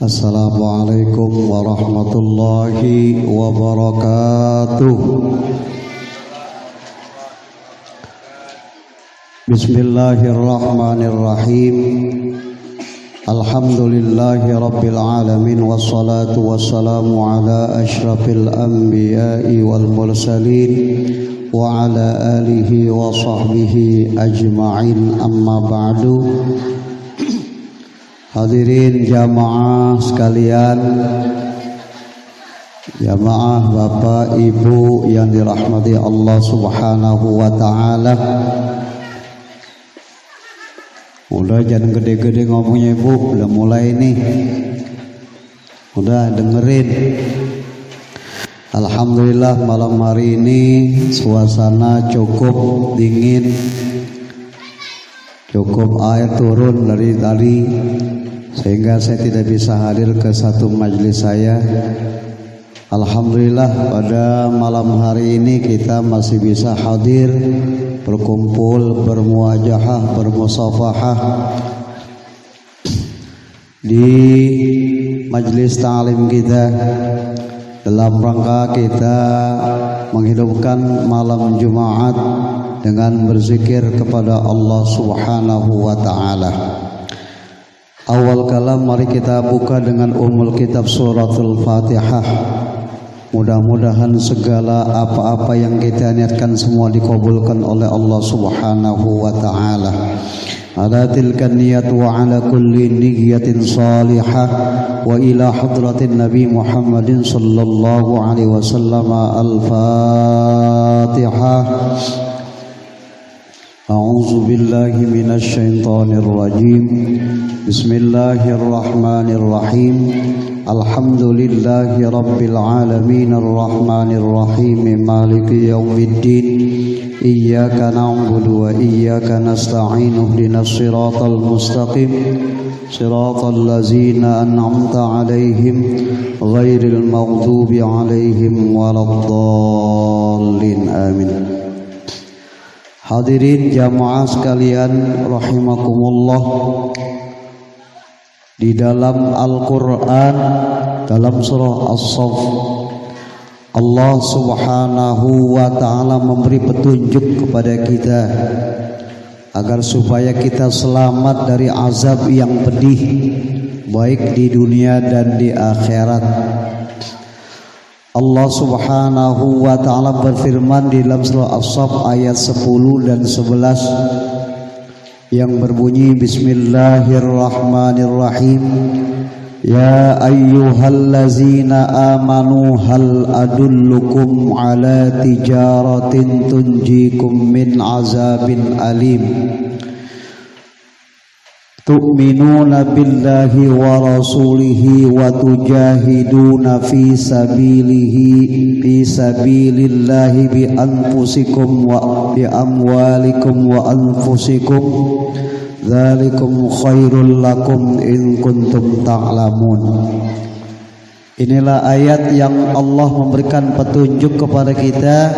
Assalamualaikum warahmatullahi wabarakatuh. Bismillahirrahmanirrahim. Alhamdulillahi rabbil alamin. Wassalatu wassalamu ala ashrafil anbiya'i wal mursalin wa ala alihi wa sahbihi ajma'in, amma ba'du. Hadirin jamaah sekalian, jamaah bapak ibu yang dirahmati Allah subhanahu wa ta'ala. Udah jangan gede-gede ngomongnya ibu, udah mulai nih, udah dengerin. Alhamdulillah malam hari ini suasana cukup dingin, cukup air turun dari tadi, sehingga saya tidak bisa hadir ke satu majelis saya. Alhamdulillah pada malam hari ini kita masih bisa hadir, berkumpul, bermuajahah, bermusafahah di majelis ta'lim kita dalam rangka kita menghidupkan malam Jumat dengan berzikir kepada Allah subhanahu wa ta'ala. Awal kalam mari kita buka dengan umul kitab suratul Fatihah. Mudah-mudahan segala apa-apa yang kita niatkan semua dikabulkan oleh Allah subhanahu wa ta'ala. Ala tilkan niyat wa ala kulli niyatin salihah wa ila hadratin Nabi Muhammadin sallallahu alaihi wasallam. Al-Fatihah. A'udzu billahi minasy syaithanir rajim. Bismillahirrahmanirrahim. Alhamdulillahi rabbil alamin arrahmanir rahim maliki yaumiddin. Iyyaka na'budu wa iyyaka nasta'in ihdinas siratal mustaqim siratal ladzina an'amta 'alaihim ghairil maghdubi 'alaihim waladdallin. Amin. Hadirin jamaah sekalian rahimakumullah, di dalam Al-Quran dalam surah As-Saff Allah subhanahu wa ta'ala memberi petunjuk kepada kita agar supaya kita selamat dari azab yang pedih baik di dunia dan di akhirat. Allah subhanahu wa ta'ala berfirman di dalam surah As-Saff ayat 10 dan 11 yang berbunyi Bismillahirrahmanirrahim. Ya ayyuhallazina amanu hal adullukum ala tijaratin tunjikum min azabin alim. Tu'minuna billahi wa rasulihi wa tujahiduna fi sabilillahi bi anfusikum wa bi amwalikum wa anfusikum. Dzalikum khairul lakum in kuntum ta'lamun. Inilah ayat yang Allah memberikan petunjuk kepada kita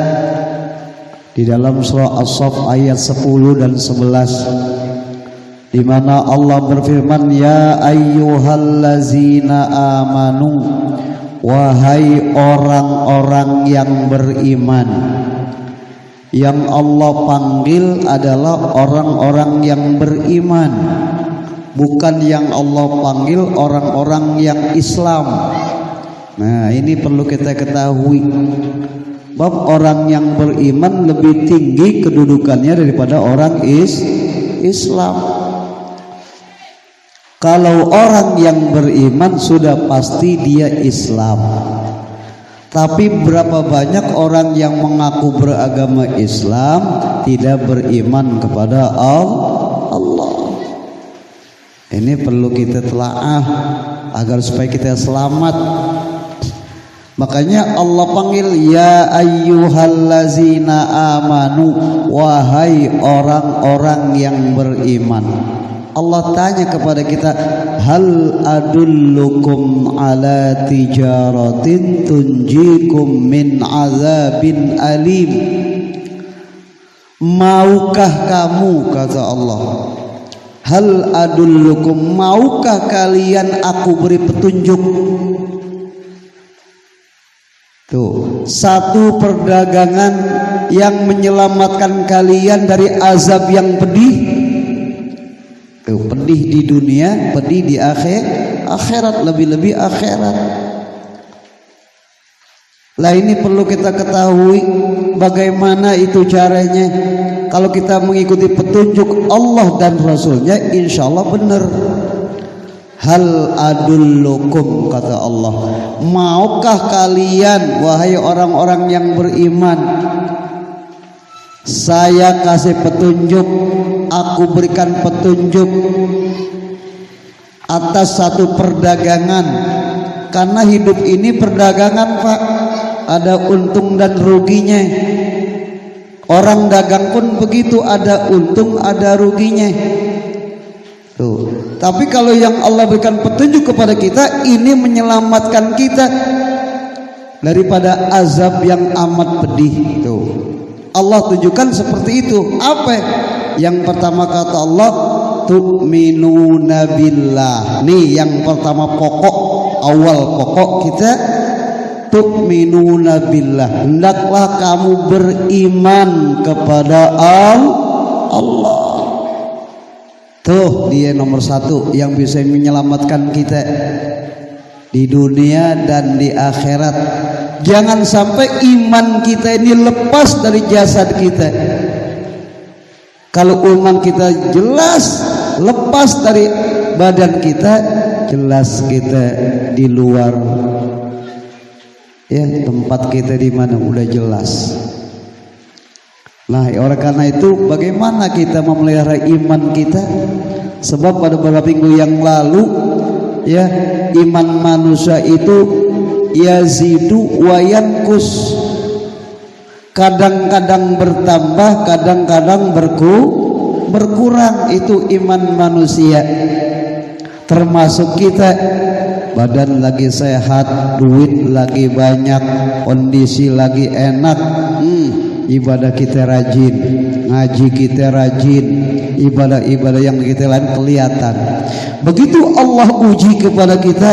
di dalam surah As-Saff ayat 10 dan 11, di mana Allah berfirman, ya ayyuhallazina amanu, wahai orang-orang yang beriman. Yang Allah panggil adalah orang-orang yang beriman, bukan yang Allah panggil orang-orang yang Islam. Nah, ini perlu kita ketahui. Bab orang yang beriman lebih tinggi kedudukannya daripada orang Islam. Kalau orang yang beriman sudah pasti dia Islam. Tapi berapa banyak orang yang mengaku beragama Islam tidak beriman kepada Allah. Ini perlu kita telaah agar supaya kita selamat. Makanya Allah panggil ya ayyuhallazina amanu, wahai orang-orang yang beriman. Allah tanya kepada kita, hal adullukum ala tijaratin tunjikum min azabin alim. Maukah kamu, kata Allah, Hal adullukum, maukah kalian aku beri petunjuk? Tuh, satu perdagangan yang menyelamatkan kalian dari azab yang pedih. Tuh, pedih di dunia, pedih di akhirat, lebih-lebih akhirat. Lah ini perlu kita ketahui bagaimana itu caranya. Kalau kita mengikuti petunjuk Allah dan Rasulnya, insya Allah benar. Hal adullukum, kata Allah, maukah kalian wahai orang-orang yang beriman, saya kasih petunjuk, aku berikan petunjuk atas satu perdagangan. Karena hidup ini perdagangan, Pak, ada untung dan ruginya. Orang dagang pun begitu, ada untung ada ruginya. Tuh. Tapi kalau yang Allah berikan petunjuk kepada kita, ini menyelamatkan kita daripada azab yang amat pedih. Tuh. Allah tunjukkan seperti itu. Apa? Yang pertama kata Allah, tu'minuna billah. Nih yang pertama pokok, awal pokok kita, tu'minuna billah. Hendaklah kamu beriman kepada Allah. Tuh dia nomor satu yang bisa menyelamatkan kita di dunia dan di akhirat. Jangan sampai iman kita ini lepas dari jasad kita. Kalau iman kita jelas lepas dari badan kita, jelas kita di luar, ya, tempat kita di mana udah jelas. Nah, oleh karena itu bagaimana kita memelihara iman kita? Sebab pada beberapa minggu yang lalu, ya, iman manusia itu yazidu wa yanqus. Kadang-kadang bertambah, kadang-kadang berkurang. Itu iman manusia. Termasuk kita, badan lagi sehat, duit lagi banyak, kondisi lagi enak, ibadah kita rajin, ngaji kita rajin, ibadah-ibadah yang kita lain kelihatan. Begitu Allah uji kepada kita,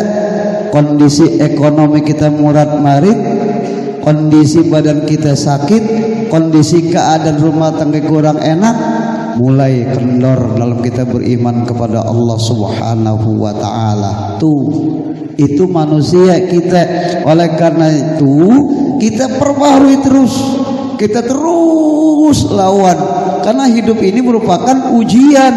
kondisi ekonomi kita murad marid, kondisi badan kita sakit, kondisi keadaan rumah tangga kurang enak, mulai kendor dalam kita beriman kepada Allah Subhanahu wa ta'ala. Tuh, itu manusia kita. Oleh karena itu kita perbaharui terus, kita terus lawan, karena hidup ini merupakan ujian.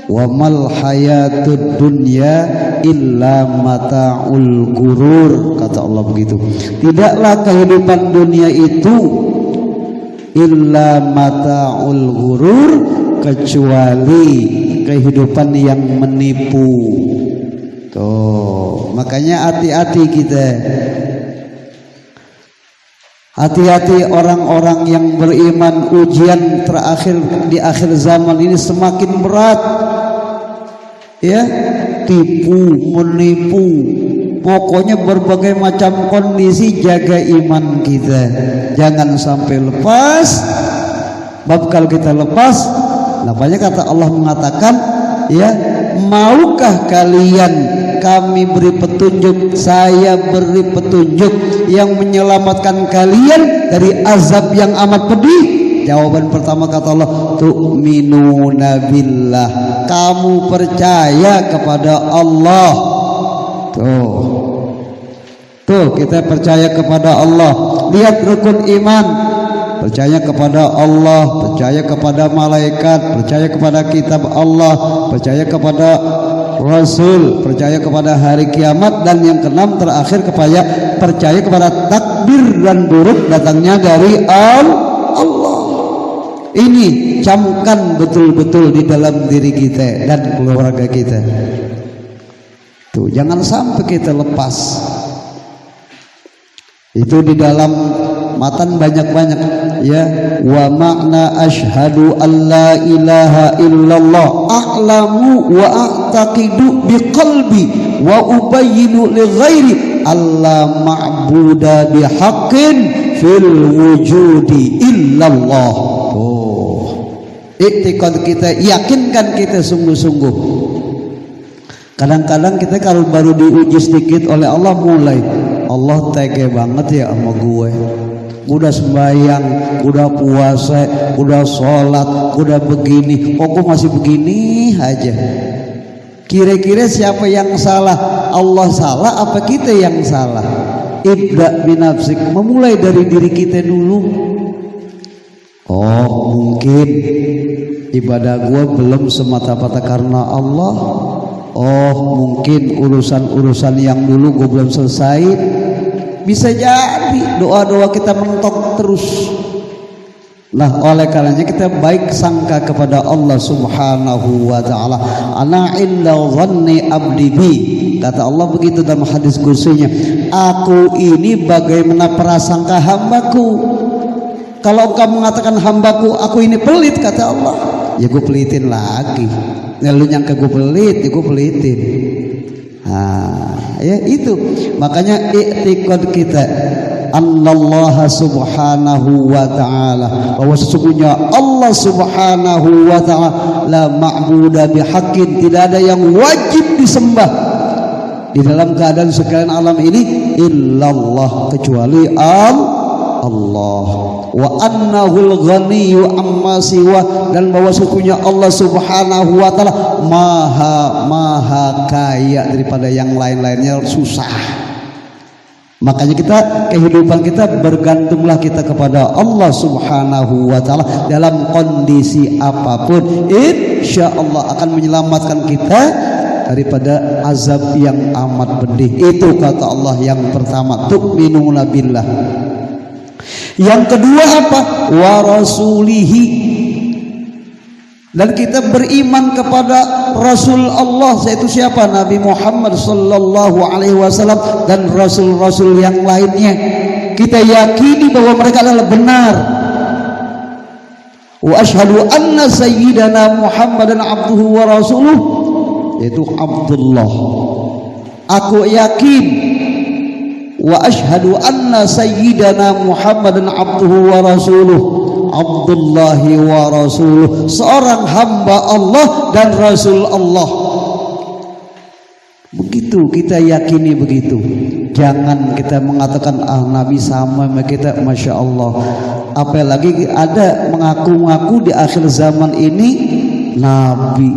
Wa mal hayatud dunya illa mata'ul gurur, kata Allah begitu. Tidaklah kehidupan dunia itu illa mata'ul gurur, kecuali kehidupan yang menipu. Tuh, makanya hati-hati kita. Hati-hati orang-orang yang beriman, ujian terakhir di akhir zaman ini semakin berat. Ya, tipu, menipu, pokoknya berbagai macam kondisi. Jaga iman kita, jangan sampai lepas. Bab kalau kita lepas, namanya kata Allah mengatakan, ya, maukah kalian kami beri petunjuk, saya beri petunjuk yang menyelamatkan kalian dari azab yang amat pedih? Jawaban pertama kata Allah, tu'minuna billah, kamu percaya kepada Allah. Tuh kita percaya kepada Allah. Lihat rukun iman, percaya kepada Allah, percaya kepada malaikat, percaya kepada kitab Allah, percaya kepada Rasul, percaya kepada hari kiamat, dan yang keenam terakhir percaya kepada takdir dan buruk datangnya dari Allah. Ini camkan betul-betul di dalam diri kita dan keluarga kita. Tuh, jangan sampai kita lepas. Itu di dalam matan banyak-banyak, ya. Wa makna asyhadu an la ilaha illallah a'lamu wa a'taqidu biqalbi wa ubayyinu li ghairi alla ma'buda bihaqqin fil wujudi illallah. Iktikad kita, yakinkan kita sungguh-sungguh. Kadang-kadang kita kalau baru diuji sedikit oleh Allah mulai, Allah tege banget ya sama gue. Udah sembahyang, udah puasa, udah sholat, udah begini, kok gue masih begini aja. Kira-kira siapa yang salah? Allah salah apa kita yang salah? Ibda binafsik, memulai dari diri kita dulu. Oh mungkin ibadah gue belum semata-mata karena Allah. Oh mungkin urusan-urusan yang dulu gue belum selesai. Bisa jadi doa-doa kita mentok terus. Nah oleh karenanya kita baik sangka kepada Allah subhanahu wa ta'ala. Ana inda dhanni abdi bi, kata Allah begitu dalam hadis kursinya, aku ini bagaimana prasangka hambaku. Kalau engkau mengatakan hambaku aku ini pelit, kata Allah, ya gue pelitin lagi. Nah, lu nyangka gue pelit, ya gue pelitin. Ya itu makanya i'tiqad kita annallaha subhanahu wa ta'ala, bahwa sesungguhnya Allah subhanahu wa ta'ala la ma'buda bihaqqin, tidak ada yang wajib disembah di dalam keadaan sekalian alam ini illallah, kecuali Allah, wa annahul ghaniyyu amma siwa, dan bahwa sesungguhnya Allah subhanahu wa ta'ala maha kaya daripada yang lain-lainnya, susah. Makanya kita, kehidupan kita bergantunglah kita kepada Allah subhanahu wa ta'ala dalam kondisi apapun, insya Allah akan menyelamatkan kita daripada azab yang amat pedih. Itu kata Allah yang pertama, tu'minuna billah. Yang kedua apa? Wa rasulihi, dan kita beriman kepada Rasul Allah, yaitu siapa? Nabi Muhammad sallallahu alaihi wasallam dan rasul-rasul yang lainnya. Kita yakini bahwa mereka adalah benar. Wa asyhadu anna sayyidana Muhammadan abduhu wa rasuluh, yaitu Abdullah. Aku yakin, wa asyhadu anna sayyidana Muhammadan abduhu wa rasuluh, Abdullahi wa rasuluh, seorang hamba Allah dan Rasul Allah. Begitu kita yakini begitu. Jangan kita mengatakan Nabi sama kita, masya Allah. Apalagi ada mengaku-ngaku di akhir zaman ini Nabi.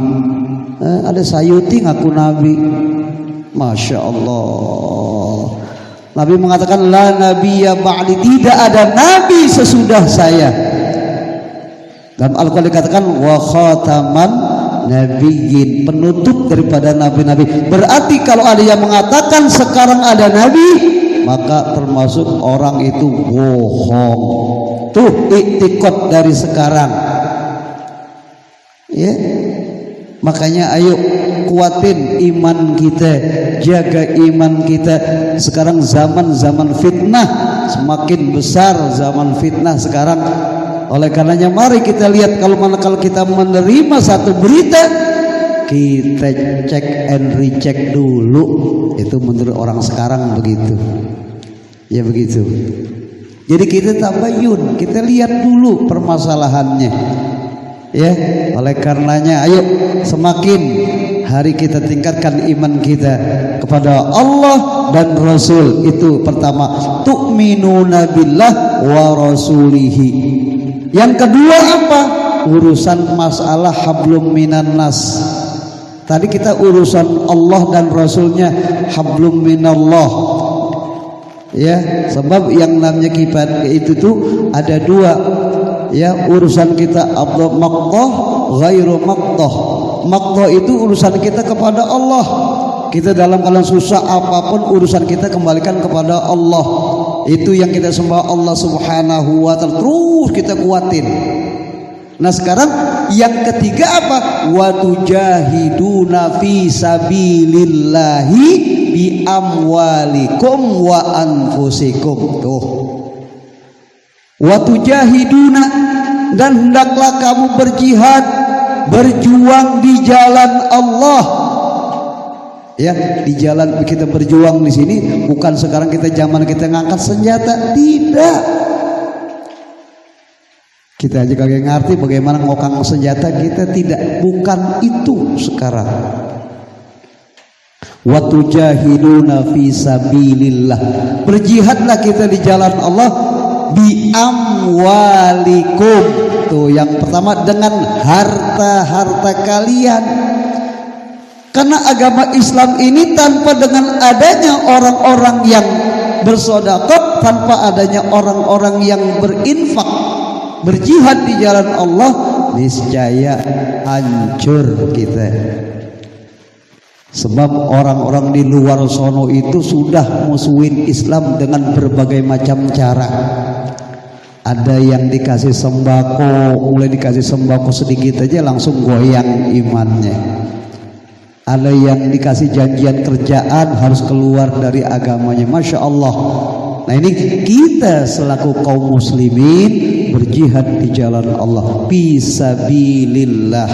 Ada Sayuti ngaku Nabi, masya Allah. Nabi mengatakan la nabiyya ba'di, tidak ada nabi sesudah saya. Dalam Al-Quran dikatakan wa khataman nabiyyin, penutup daripada nabi-nabi. Berarti kalau ada yang mengatakan sekarang ada nabi, maka termasuk orang itu bohong. Tuh iktikad dari sekarang. Ya. Makanya ayo kuatin iman kita, jaga iman kita. Sekarang zaman fitnah, semakin besar zaman fitnah sekarang. Oleh karenanya mari kita lihat, kalau kita menerima satu berita, kita cek and recheck dulu. Itu menurut orang sekarang begitu. Ya begitu. Jadi kita tabayun, kita lihat dulu permasalahannya. Ya, oleh karenanya ayo semakin hari kita tingkatkan iman kita kepada Allah dan Rasul. Itu pertama, tu'minuna billah wa rasulihi. Yang kedua apa? Urusan masalah hablum minan nas. Tadi kita urusan Allah dan Rasulnya, hablum minallah. Ya, sebab yang namanya kibat itu tuh ada dua. Ya, urusan kita abdul maqdah ghairu maqdah. Maqdah itu urusan kita kepada Allah. Kita dalam keadaan susah apapun, urusan kita kembalikan kepada Allah. Itu yang kita sembah Allah subhanahu wa ta'ala, terus kita kuatin. Nah sekarang yang ketiga apa? Wa tujahiduna fi sabilillahi bi amwalikum wa anfusikum. Tuh, wa tujahiduna, dan hendaklah kamu berjihad, berjuang di jalan Allah. Ya, di jalan kita berjuang di sini bukan sekarang kita zaman kita ngangkat senjata, tidak. Kita aja kagak ngerti bagaimana ngokang senjata kita, tidak, bukan itu sekarang. Wa tujahiduna fi sabilillah, berjihadlah kita di jalan Allah bi amwalikum. Tuh yang pertama, dengan harta-harta kalian. Karena agama Islam ini tanpa dengan adanya orang-orang yang bersedekah, tanpa adanya orang-orang yang berinfak, berjihad di jalan Allah, niscaya hancur kita. Sebab orang-orang di luar sono itu sudah musuhin Islam dengan berbagai macam cara. Ada yang dikasih sembako, mulai dikasih sembako sedikit aja langsung goyang imannya. Ada yang dikasih janjian kerjaan harus keluar dari agamanya. Masya Allah. Nah ini kita selaku kaum muslimin berjihad di jalan Allah fisabilillah.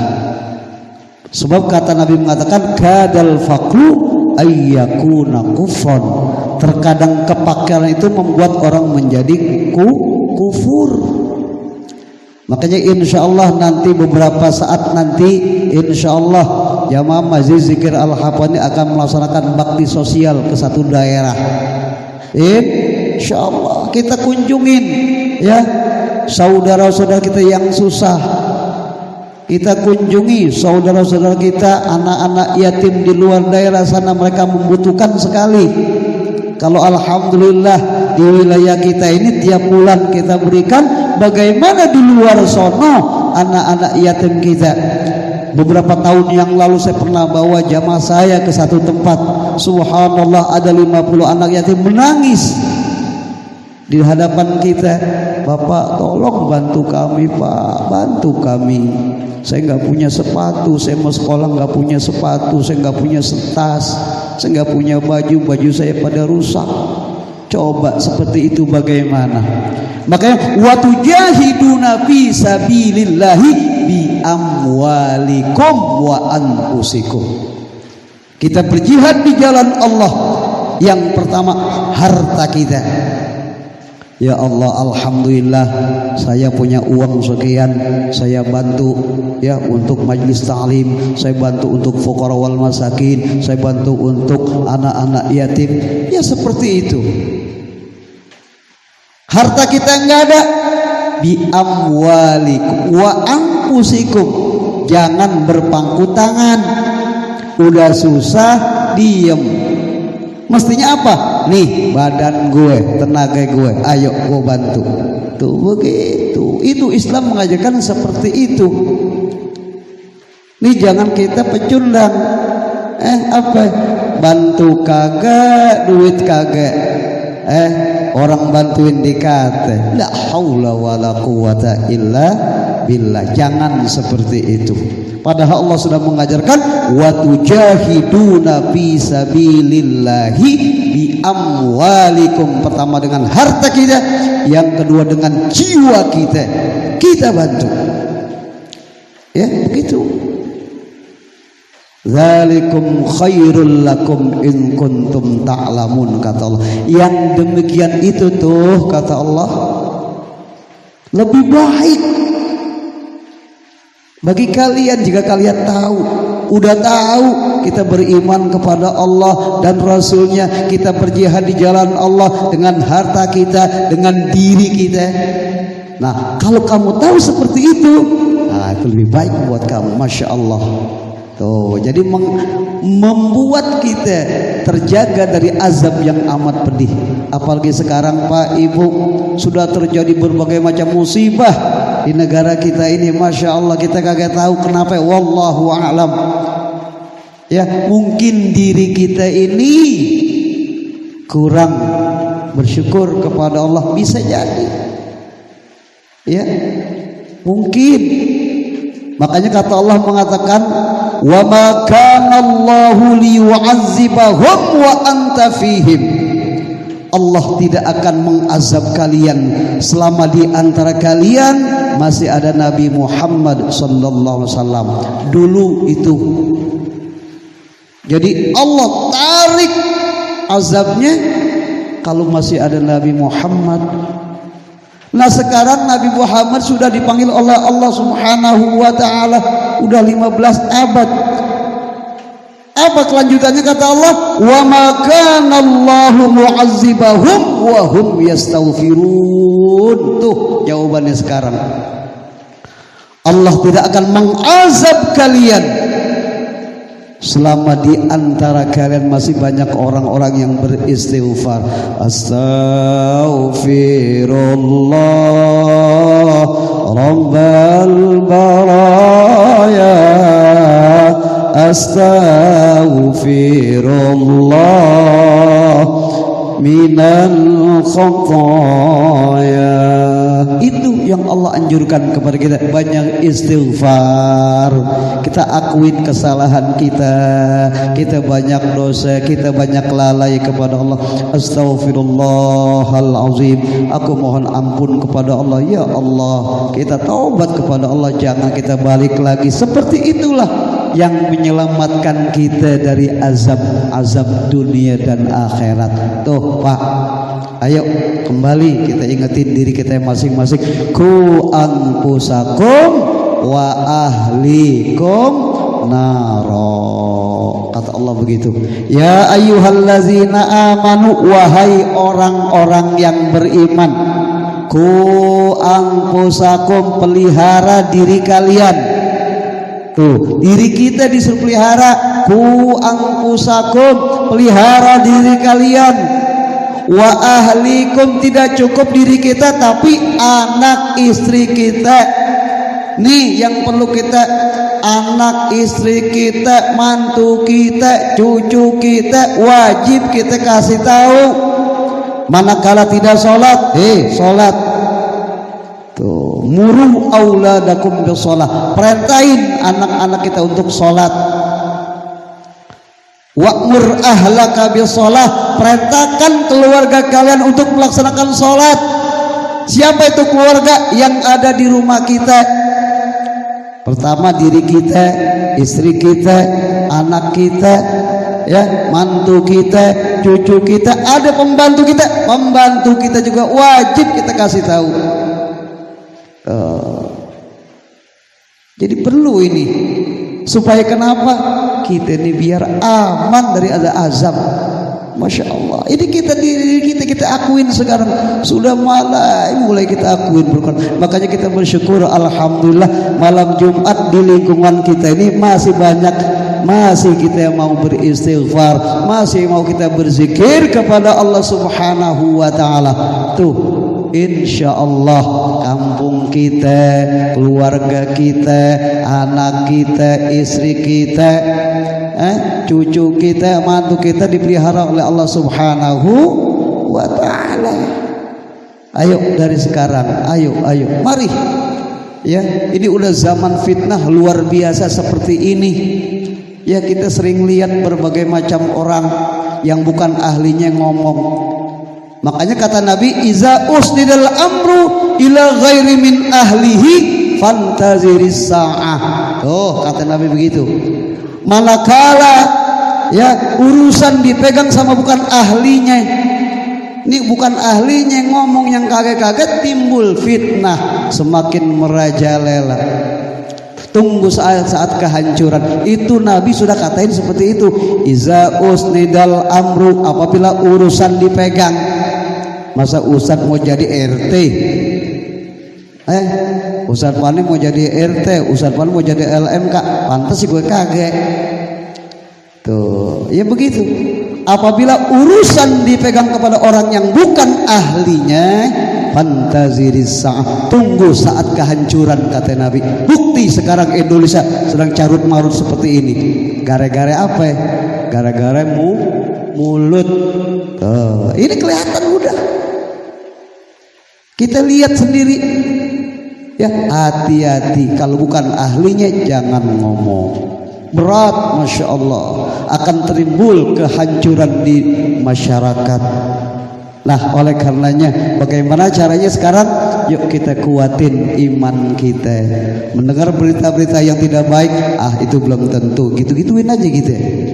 Sebab kata Nabi mengatakan kadal faqru ayyakuna kufran. Terkadang kepakiran itu membuat orang menjadi kufur. Makanya insya Allah nanti beberapa saat nanti insya Allah jamaah Masjid Zikir Al-Hafani akan melaksanakan bakti sosial ke satu daerah. Insya Allah kita kunjungin ya saudara-saudara kita yang susah. Kita kunjungi saudara-saudara kita, anak-anak yatim di luar daerah sana, mereka membutuhkan sekali. Kalau alhamdulillah di wilayah kita ini tiap bulan kita berikan, bagaimana di luar sono anak-anak yatim kita. Beberapa tahun yang lalu saya pernah bawa jamaah saya ke satu tempat, subhanallah ada 50 anak yatim menangis di hadapan kita. Bapak tolong bantu kami Pak, bantu kami. Saya nggak punya sepatu, saya mau sekolah nggak punya sepatu, saya nggak punya tas, saya nggak punya baju saya pada rusak. Coba seperti itu bagaimana? Makanya wa tujahiduna fi sabilillahi bi amwalikum wa anfusikum. Kita berjihad di jalan Allah. Yang pertama harta kita. Ya Allah, alhamdulillah saya punya uang sekian, saya bantu ya untuk majelis ta'lim, saya bantu untuk fuqara wal masakin, saya bantu untuk anak-anak yatim. Ya seperti itu. Harta kita enggak ada, bi amwalikum wa anfusikum. Jangan berpangku tangan. Udah susah diem. Mestinya apa? Nih badan gue, tenaga gue, ayo gue bantu. Tuh begitu. Itu Islam mengajarkan seperti itu. Nih jangan kita pecundang. Apa? Bantu kagak, duit kagak. Orang bantuin dikata la haula wala quwata illa billah. Jangan seperti itu. Padahal Allah sudah mengajarkan wa tujahiduna fi sabilillahi bi amwalikum. Pertama dengan harta kita, yang kedua dengan jiwa kita. Kita bantu. Ya, begitu. Dzalikum khairul lakum in kuntum ta'lamun, kata Allah. Yang demikian itu tuh kata Allah lebih baik bagi kalian jika kalian tahu. Udah tahu kita beriman kepada Allah dan Rasulnya, kita berjihad di jalan Allah dengan harta kita, dengan diri kita. Nah kalau kamu tahu seperti itu, nah itu lebih baik buat kamu. Masya Allah. Tuh, jadi membuat kita terjaga dari azab yang amat pedih. Apalagi sekarang Pak Ibu sudah terjadi berbagai macam musibah di negara kita ini. Masya Allah, kita kagak tahu kenapa. Wallahu a'lam. Ya mungkin diri kita ini kurang bersyukur kepada Allah, bisa jadi. Ya mungkin. Makanya kata Allah mengatakan wa ma kana Allahu liyu'azzibahum wa anta fihim. Allah tidak akan mengazab kalian selama di antara kalian masih ada Nabi Muhammad sallallahu alaihi wasallam. Dulu itu. Jadi Allah tarik azabnya kalau masih ada Nabi Muhammad. Nah sekarang Nabi Muhammad sudah dipanggil oleh Allah Subhanahu wa ta'ala udah 15 abad. Apa kelanjutannya kata Allah? Wa ma kana Allahu mu'azzibahum wa hum yastaghfirun. Tuh jawabannya sekarang. Allah tidak akan mengazab kalian selama di antara kalian masih banyak orang-orang yang beristighfar. Astaghfirullah Rabbal baraya, astaghfirullah minal khataya. Itu yang Allah anjurkan kepada kita, banyak istighfar. Kita akuin kesalahan kita, kita banyak dosa, kita banyak lalai kepada Allah. Astaghfirullahalazim, aku mohon ampun kepada Allah. Ya Allah, kita taubat kepada Allah, jangan kita balik lagi. Seperti itulah yang menyelamatkan kita dari azab dunia dan akhirat. Tuh Pak, ayo kembali kita ingetin diri kita masing-masing. Ku anfusakum wa ahlikum naro, kata Allah begitu. Ya ayyuhallazina amanu, wahai orang-orang yang beriman. Ku anfusakum, pelihara diri kalian. Tuh, diri kita disuruh pelihara. Ku anfusakum, pelihara diri kalian. Wa ahlikum, tidak cukup diri kita tapi anak istri kita. Nih yang perlu kita, anak istri kita, mantu kita, cucu kita, wajib kita kasih tahu. Manakala tidak sholat, sholat. Tuh, muru auladakum bisolah, perintahin anak-anak kita untuk sholat. Wa'mur ahlaka bisolah, perintahkan keluarga kalian untuk melaksanakan sholat. Siapa itu keluarga? Yang ada di rumah kita. Pertama diri kita, istri kita, anak kita, ya, mantu kita, cucu kita, ada pembantu kita juga wajib kita kasih tahu. Jadi perlu ini, supaya kenapa? Kita ini biar aman dari ada azab. Masya Allah, ini kita akuin sekarang. Sudah mulai kita akuin. Makanya kita bersyukur, alhamdulillah malam Jumat di lingkungan kita ini masih banyak, masih kita mau beristighfar, masih mau kita berzikir kepada Allah Subhanahu wa ta'ala. Tuh, insya Allah kampung kita, keluarga kita, anak kita, istri kita, cucu kita, mantu kita dipelihara oleh Allah Subhanahu wa ta'ala. Ayo dari sekarang, ayo mari ya, ini udah zaman fitnah luar biasa seperti ini ya. Kita sering lihat berbagai macam orang yang bukan ahlinya ngomong. Makanya kata Nabi, iza usnidal amru ila ghairi min ahlihi fantaziris sa'ah. Oh, kata Nabi begitu. Manakala ya urusan dipegang sama bukan ahlinya, ini bukan ahlinya ngomong, yang kaget-kaget timbul fitnah, semakin merajalela. Tunggu saat kehancuran. Itu Nabi sudah katain seperti itu. Iza usnidal amru, apabila urusan dipegang. Masa Ustadz mau jadi RT? Ustadz Pani mau jadi RT, Ustadz Pani mau jadi LMK, pantas sih gue kaget. Tuh, ya begitu. Apabila urusan dipegang kepada orang yang bukan ahlinya, fantaziris sa'ah, tunggu saat kehancuran, kata Nabi. Bukti sekarang Indonesia sedang carut marut seperti ini. Gara-gara apa ya? Gara-gara mulut. Tuh, ini kelihatan udah. Kita lihat sendiri. Ya, hati-hati, kalau bukan ahlinya jangan ngomong. Berat, Masya Allah, akan timbul kehancuran di masyarakat. Nah, oleh karenanya bagaimana caranya sekarang? Yuk kita kuatin iman kita. Mendengar berita-berita yang tidak baik, itu belum tentu, gitu-gituin aja gitu.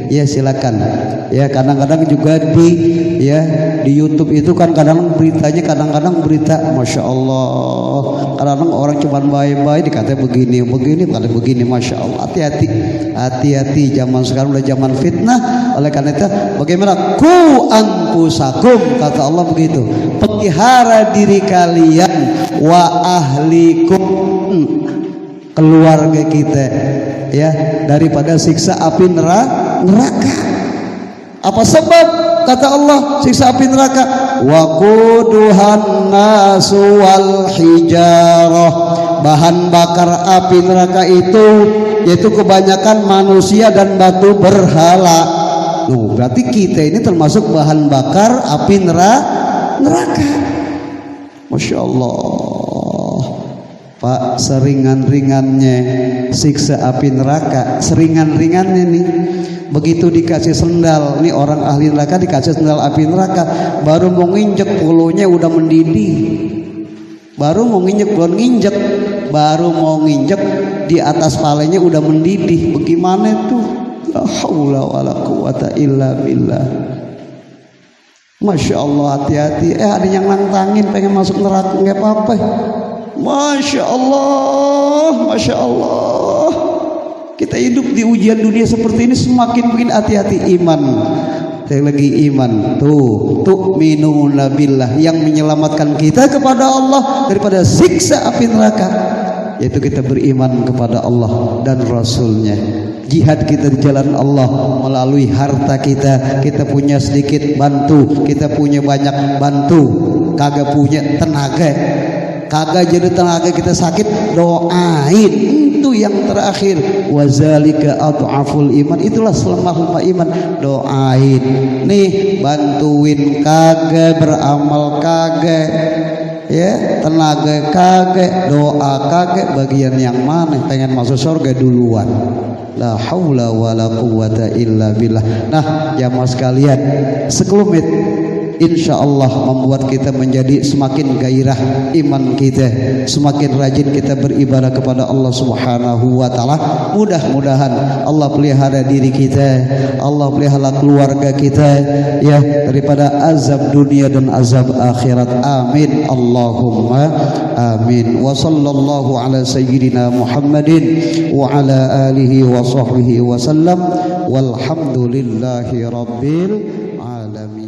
Ya silakan. Ya kadang-kadang juga di YouTube itu kan kadang beritanya kadang-kadang berita Masya Allah, kadang-kadang orang cuma baik-baik dikata begini kata begini. Masya Allah, hati-hati zaman sekarang udah zaman fitnah. Oleh karena itu bagaimana ku anfusakum, kata Allah begitu, pelihara diri kalian, wa ahlikum, keluarga kita ya daripada siksa api neraka. Apa sebab kata Allah siksa api neraka? Waquduhan nasu wal hijarah, bahan bakar api neraka itu yaitu kebanyakan manusia dan batu berhala. Berarti kita ini termasuk bahan bakar api neraka. Masya Allah, Pak, seringan-ringannya siksa api neraka, seringan-ringannya nih. Begitu dikasih sendal, nih orang ahli neraka dikasih sendal api neraka, baru mau nginjek pulunya udah mendidih. Baru mau nginjek, belum nginjek, baru mau nginjek di atas palanya udah mendidih. Bagaimana tuh? La haula wala quwata illa billah. Masya Allah, hati-hati. Ada yang nantangin pengen masuk neraka, nggak apa-apa. Masya Allah, Masya Allah. Kita hidup di ujian dunia seperti ini semakin bikin hati-hati. Iman, lagi iman tuh tu'minuna billah, yang menyelamatkan kita kepada Allah daripada siksa api neraka, yaitu kita beriman kepada Allah dan Rasulnya. Jihad kita di jalan Allah melalui harta kita. Kita punya sedikit bantu, kita punya banyak bantu. Kagak punya tenaga, kagak jadi tenaga, kita sakit doain, itu yang terakhir. Wazalika adhaful iman, itulah selemah-lemah iman. Doain nih, bantuin kagak, beramal kagak, ya tenaga kagak, doa kagak. Bagian yang mana? Pengen masuk surga duluan. La haula wala quwata illa billah. Nah, jamaah sekalian, sekelumit insyaallah membuat kita menjadi semakin gairah iman kita, semakin rajin kita beribadah kepada Allah Subhanahu wa taala. Mudah-mudahan Allah pelihara diri kita, Allah pelihara keluarga kita ya daripada azab dunia dan azab akhirat. Amin Allahumma amin. Wa sallallahu ala sayyidina Muhammadin wa ala alihi wa sahbihi wa sallam. Walhamdulillahi rabbil alamin.